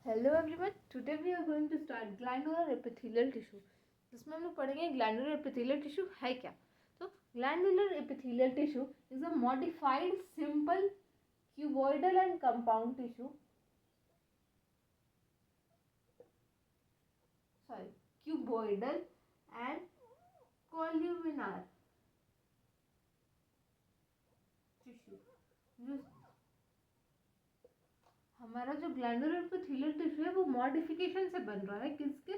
Hello everyone, today we are going to start glandular epithelial tissue, जिसमें हम लोग पढ़ेंगे ग्लैंडुलर एपिथेलियल टिश्यू है क्या। तो glandular epithelial tissue is a modified simple cuboidal and compound tissue, cuboidal and columnar tissue. जो हमारा जो ग्लैंडुलर एपिथेलियल टिश्यू है वो मॉडिफिकेशन से बन रहा है किसके,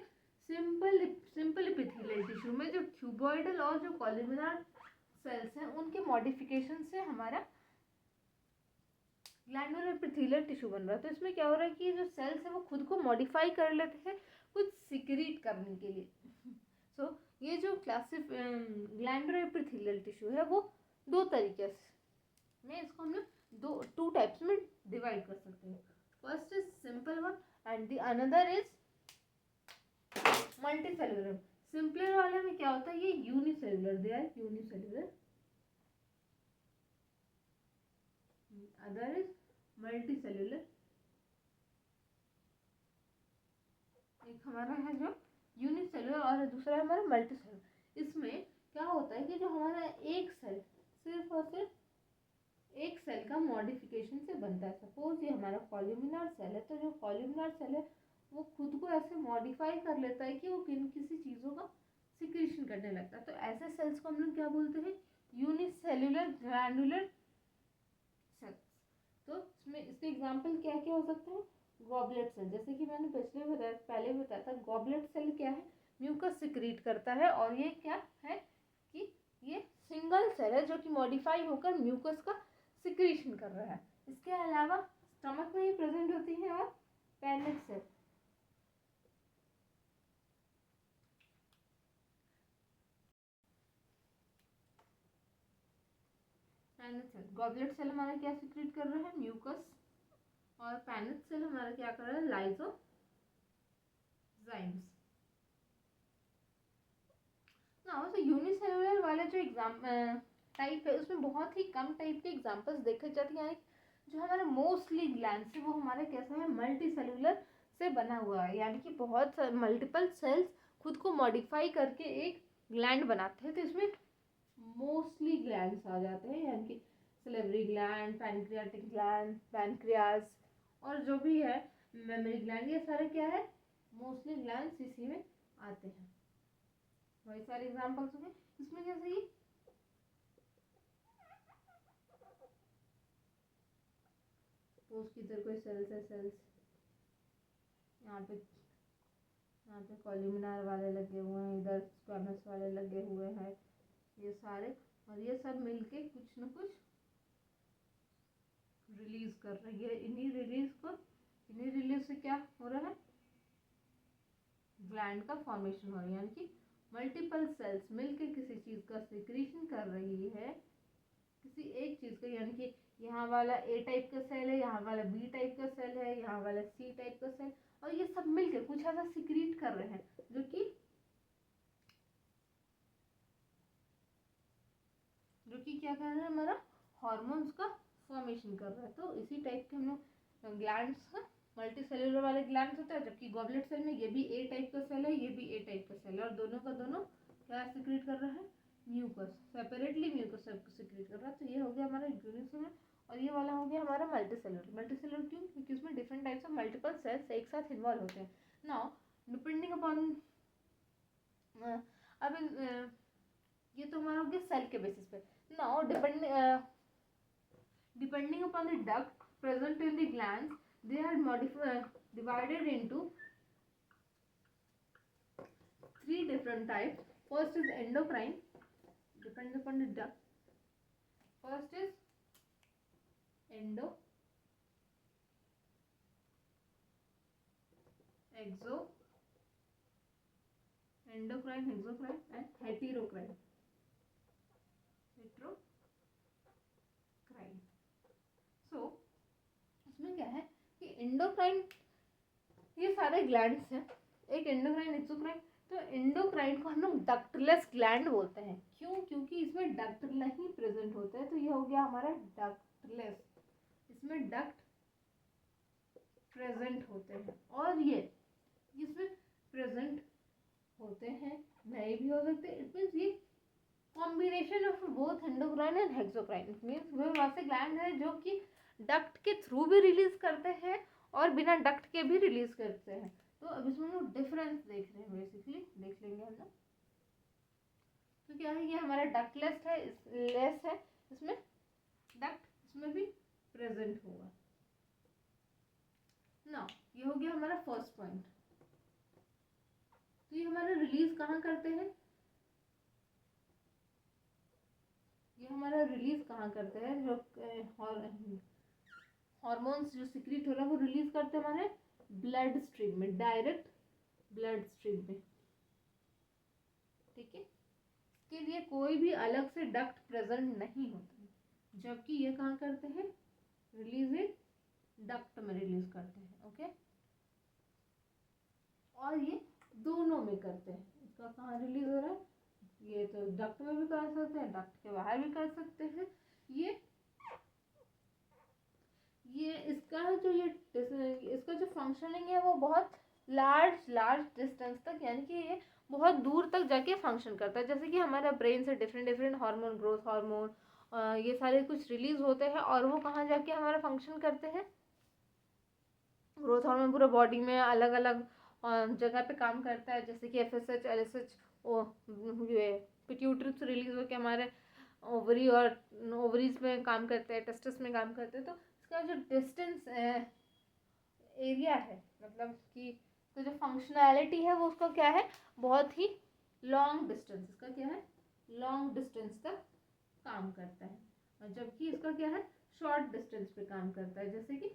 सिंपल एपिथेलियल टिश्यू में जो क्यूबॉइडल और जो कोल्यूमिनार सेल्स हैं उनके मॉडिफिकेशन से हमारा ग्लैंडुलर एपिथेलियल टिश्यू बन रहा है। तो इसमें क्या हो रहा है कि जो सेल्स है वो खुद को मॉडिफाई कर लेते हैं कुछ सिक्रीट करने के लिए। सो ये जो ग्लैंडुलर एपिथेलियल टिश्यू है वो दो तरीके से इसको हम लोग टू टाइप्स में डिवाइड कर सकते हैं। First is simple one and the another is multicellular. Simpler वाले में क्या होता है, ये unicellular, they are unicellular, other is multicellular. एक हमारा है जो यूनिसेलुलर और दूसरा है हमारा मल्टीसेलुलर। इसमें क्या होता है कि जो हमारा एक सेल सिर्फ और सिर्फ एक सेल का मॉडिफिकेशन से बनता है। सपोज ये हमारा कॉल्यूमिनार सेल है, तो जो कॉल्यूमिनार सेल है वो खुद को ऐसे मॉडिफाई कर लेता है कि वो किसी चीज़ों का सिक्रीशन करने लगता है। तो ऐसे सेल्स को हम लोग क्या बोलते हैं, यूनिसेल्युलर ग्लैंडुलर सेल्स। तो इसमें इसके एग्जाम्पल क्या क्या हो सकते हैं, गॉबलेट सेल, जैसे कि मैंने पहले बताया था, गॉबलेट सेल क्या है, म्यूकस सिक्रीट करता है, और ये क्या है कि ये सिंगल सेल है जो कि मॉडिफाई होकर म्यूकस का सिक्रीशन कर रहा है। इसके अलावा स्टमक में ही प्रेजेंट होती है और panic cell. Panic cell, goblet cell हमारा क्या सिक्रीट कर रहा है, म्यूकस, और पैनिक सेल हमारा क्या कर रहा है, लाइजोजाइम्स। ना तो यूनिसेलुलर वाले जो टाइप है उसमें बहुत ही कम टाइप के एग्जांपल्स देखे जाते हैं। जो हमारा मोस्टली ग्लैंड्स है वो हमारे कैसा है, मल्टी सेलुलर से बना हुआ है, यानी कि बहुत मल्टीपल सेल्स खुद को मॉडिफाई करके एक ग्लैंड बनाते हैं। तो इसमें मोस्टली ग्लैंड्स आ जाते हैं, यानी कि salivary gland, pancreatic gland, pancreas, और जो भी है मेमोरी ग्लैंड, ये सारे क्या है, मोस्टली ग्लैंड्स इसी में आते हैं। वही सारे एग्जांपल्स हो गए। इसमें जैसे कि सपोज की इधर कोई सेल्स है, सेल्स यहाँ पे कॉल्यूमिनार वाले लगे हुए हैं, इधर स्क्वामस वाले लगे हुए हैं, ये सारे, और ये सब मिलके कुछ न कुछ रिलीज कर रही है। इन्हीं रिलीज से क्या हो रहा है, ग्लैंड का फॉर्मेशन हो रहा है, यानी कि मल्टीपल सेल्स मिलके किसी चीज का सिक्रीशन कर रही है, किसी एक चीज का, यानी कि यहाँ वाला ए टाइप का सेल है, यहाँ वाला बी टाइप का सेल है, यहाँ वाला सी टाइप का सेल, और ये सब मिलके कुछ ऐसा सिक्रीट कर रहे हैं जो कि क्या कर रहा है, हमारा हार्मोन्स का फॉर्मेशन कर रहा है। तो इसी टाइप के हम लोग ग्लैंड्स का मल्टी सेलुलर वाले ग्लैंड्स होता है, जबकि गॉबलेट सेल में ये भी ए टाइप का सेल है, ये भी ए टाइप का सेल है, और दोनों का दोनों क्या सिक्रीट कर रहा है, म्यूकस, सेपरेटली म्यूकस सिक्रीट कर रहा है। तो ये हो गया हमारा यूनिसेलुलर, और ये वाला हो गया हमारा मल्टी सेलुलर। मल्टी सेलुलर क्यों, क्योंकि उसमें different types of multiple cells एक साथ इन्वॉल्व होते हैं। नाउ डिपेंडिंग अपॉन अब ये तो हमारा हो गया सेल के बेसिस पे। Now depending upon the duct present in the glands, they are divided into three different types. First is endocrine, depends upon the duct. First is endo, exo, endocrine, exocrine, and heterocrine. So इसमें क्या है कि endocrine, ये सारे glands हैं, एक endocrine, exocrine. तो endocrine को हम लोग डक्टलेस ग्लैंड बोलते हैं। क्यों, क्योंकि इसमें डक्ट नहीं प्रेजेंट होता है, तो ये हो गया हमारा डक्टलेस। इसमें डक्ट प्रेजेंट होते हैं, और ये इसमें प्रेजेंट होते हैं, नए भी हो सकते हैं। इट मीन्स ये combination of both endocrine and exocrine. It means वो वैसे ग्लैंड है जो कि डक्ट के थ्रू भी रिलीज करते हैं और बिना डक्ट के भी रिलीज करते हैं। तो अब इसमें हम डिफरेंस देख रहे हैं, बेसिकली देख लेंगे हम लोग। तो क्या है, ये हमारा डक्टलेस है, लेस है, इसमें डक्ट इसमें भी प्रेजेंट होगा ना। ये हो गया हमारा फर्स्ट पॉइंट। तो ये हमारा रिलीज कहाँ करते हैं, ये हमारा रिलीज कहाँ करते हैं, जो हॉर्मोन्स जो सिक्रीट हो रहा है वो रिलीज करते हैं हमारे ब्लड स्ट्रीम में, डायरेक्ट ब्लड स्ट्रीम में। ठीक है, इसके लिए कोई भी अलग से डक्ट प्रेजेंट नहीं होता, जबकि ये कहाँ करते हैं, रिलीज इन डक्ट में रिलीज करते हैं। ओके, और ये दोनों में करते हैं। इसका कहाँ रिलीज हो रहा है, ये तो डक्ट में भी कर सकते हैं, डक्ट के बाहर भी कर सकते हैं। ये इसका जो फंक्शनिंग है वो बहुत लार्ज डिस्टेंस तक, यानी कि ये बहुत दूर तक जाके फंक्शन करता है। जैसे कि हमारा ब्रेन से different different hormone, growth hormone, ये सारे कुछ रिलीज होते हैं, और वो कहाँ जाके हमारा फंक्शन करते हैं। ग्रोथ हार्मोन पूरे बॉडी में अलग अलग जगह पे काम करता है, जैसे कि FSH, LSH, ये पिट्यूटरी से रिलीज होकर हमारे ओवरी और ओवरीज में काम करते हैं, टेस्टिस में काम करते हैं। तो इसका जो डिस्टेंस एरिया है, मतलब कि तो जो फंक्शनैलिटी है वो उसका क्या है, बहुत ही लॉन्ग डिस्टेंस, इसका क्या है, लॉन्ग डिस्टेंस तक काम करता है। और जबकि इसका क्या है, शॉर्ट डिस्टेंस पे काम करता है। जैसे कि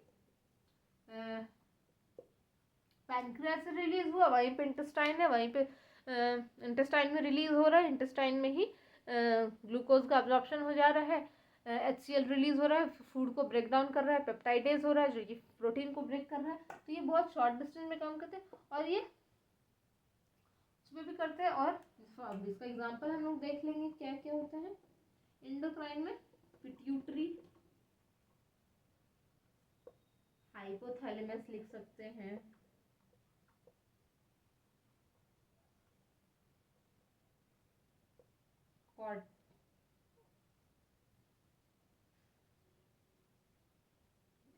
पैनक्रियास से रिलीज हुआ, वहीं पे इंटेस्टाइन है, वहीं पे इंटेस्टाइन में रिलीज हो रहा है, इंटेस्टाइन में ही ग्लूकोज का अब्जॉर्प्शन हो जा रहा है, HCl रिलीज हो रहा है, फूड को ब्रेक डाउन कर रहा है, पेप्टाइडेज हो रहा है जो कि प्रोटीन को ब्रेक कर रहा है। तो ये बहुत शॉर्ट डिस्टेंस में काम करते हैं, और ये उसमें भी करते हैं। और इसका एग्जांपल हम लोग देख लेंगे क्या क्या होता है। एंडोक्राइन में पिट्यूटरी, हाइपोथैलेमस लिख सकते हैं,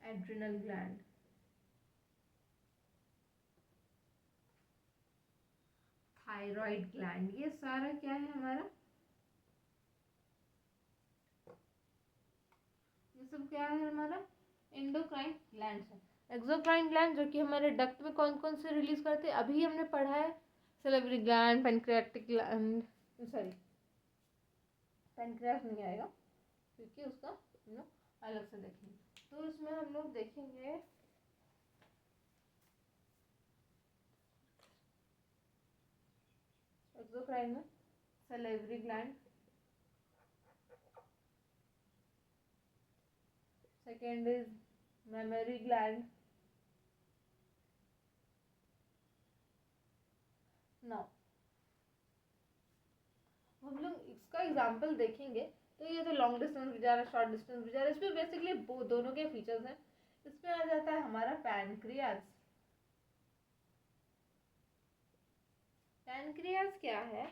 एड्रिनल ग्लैंड, थायराइड ग्लैंड, ये सारा क्या है हमारा, ये सब क्या है हमारा एंडोक्राइन ग्लैंड है। एक्सोक्राइन ग्लैंड जो कि हमारे डक्ट में कौन कौन से रिलीज करते हैं, अभी हमने पढ़ा है, salivary gland, pancreatic gland, sorry pancreas नहीं आएगा क्योंकि उसका हम लोग अलग से देखेंगे। तो इसमें हम लोग देखेंगे एक्सोक्राइन में salivary gland, second is mammary gland. Now हम लोग इसका एग्जांपल देखेंगे। तो ये तो लॉन्ग डिस्टेंस भी जा रहा है, शॉर्ट डिस्टेंस भी जा रहा है, इसमें बेसिकली दोनों के फीचर्स हैं। इसमें आ जाता है हमारा पैनक्रियास। पैनक्रियास क्या है,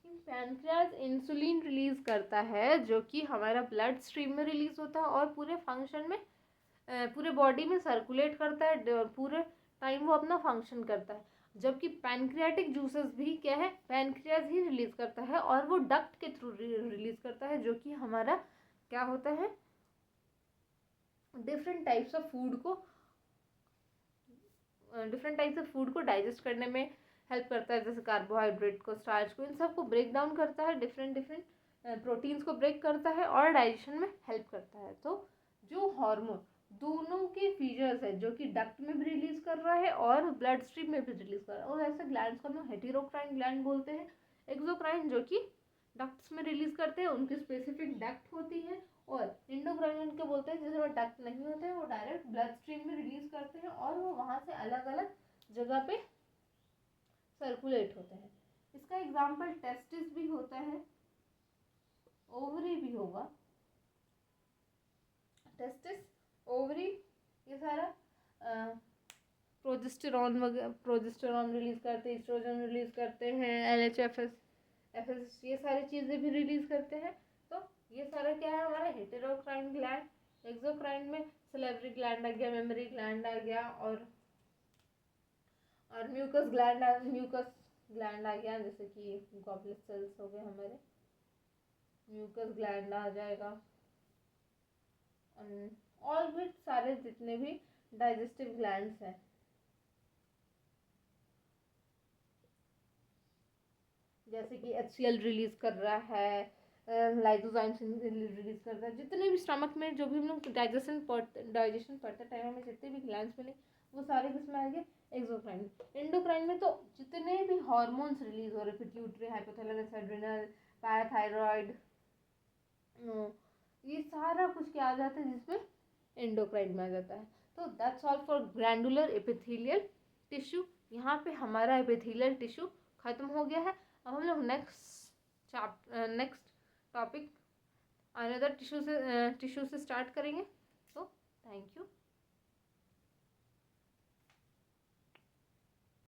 पैनक्रियास इंसुलिन रिलीज करता है जो कि हमारा ब्लड स्ट्रीम में रिलीज होता है और पूरे फंक्शन में, पूरे बॉडी में सर्कुलेट करता है, पूरे टाइम वो अपना फंक्शन करता है। जबकि पैनक्रियाटिक जूसेस भी क्या है, पैनक्रियास ही रिलीज करता है, और वो डक्ट के थ्रू रिलीज करता है, जो कि हमारा क्या होता है, डिफरेंट टाइप्स ऑफ फूड को डाइजेस्ट करने में हेल्प करता है, जैसे कार्बोहाइड्रेट को, स्टार्च को, इन सब को ब्रेक डाउन करता है, डिफरेंट प्रोटीन्स को ब्रेक करता है और डाइजेशन में हेल्प करता है। तो जो हार्मोन दोनों के फीचर्स है, जो कि डक्ट में भी रिलीज कर रहा है और ब्लड स्ट्रीम में भी रिलीज कर रहा है, और ऐसे ग्लैंड्स को हम हेटेरोक्राइन ग्लैंड बोलते हैं। एक्सोक्राइन जो कि डक्ट्स में रिलीज करते हैं, उनकी स्पेसिफिक डक्ट होती है, और इंडोक्राइन के बोलते हैं जिसमें डक्ट नहीं होते हैं, वो डायरेक्ट ब्लड स्ट्रीम में रिलीज करते हैं और वो वहाँ से अलग अलग जगह पे सर्कुलेट होते हैं। इसका एग्जाम्पल टेस्टिस भी होता है, ओवरी भी होगा, टेस्टिस, ओवरी, ये सारा प्रोजेस्टेरॉन रिलीज करते हैं, एस्ट्रोजन रिलीज करते हैं, LHFS FS ये सारी चीज़ें भी रिलीज करते हैं। तो ये सारा क्या है हमारा हेटेरोक्राइन ग्लैंड। एक्सोक्राइन में सलेवरी ग्लैंड आ गया, मेमोरी ग्लैंड आ गया, और म्यूकस ग्लैंड आ गया, जैसे कि गॉबलेट सेल्स हो गए हमारे, म्यूकस ग्लैंड आ जाएगा। और भी सारे जितने भी डाइजेस्टिव ग्लैंड्स हैं, जैसे कि HCl रिलीज कर रहा है, लाइसोजाइम रिलीज कर रहा है, जितने भी स्टमक में जो भी हम लोग डाइजेशन पढ़ते टाइम हमें जितने भी ग्लैंड्स मिले वो सारे किसमें आएंगे, एक्सोक्राइन में। एंडोक्राइन में तो जितने भी हार्मोन्स रिलीज हो रहे, पिट्यूटरी, हाइपोथैलेमस, एड्रिनल, पैराथायरॉइड, ये सारा कुछ क्या आ जाता है जिसमें एंडोक्राइन में आ जाता है। तो that's all for glandular epithelial tissue. यहाँ पे हमारा एपिथेलियल टिश्यू खत्म हो गया है। अब हम लोग नेक्स्ट टॉपिक अनदर टिश्यू से स्टार्ट करेंगे। तो थैंक यू।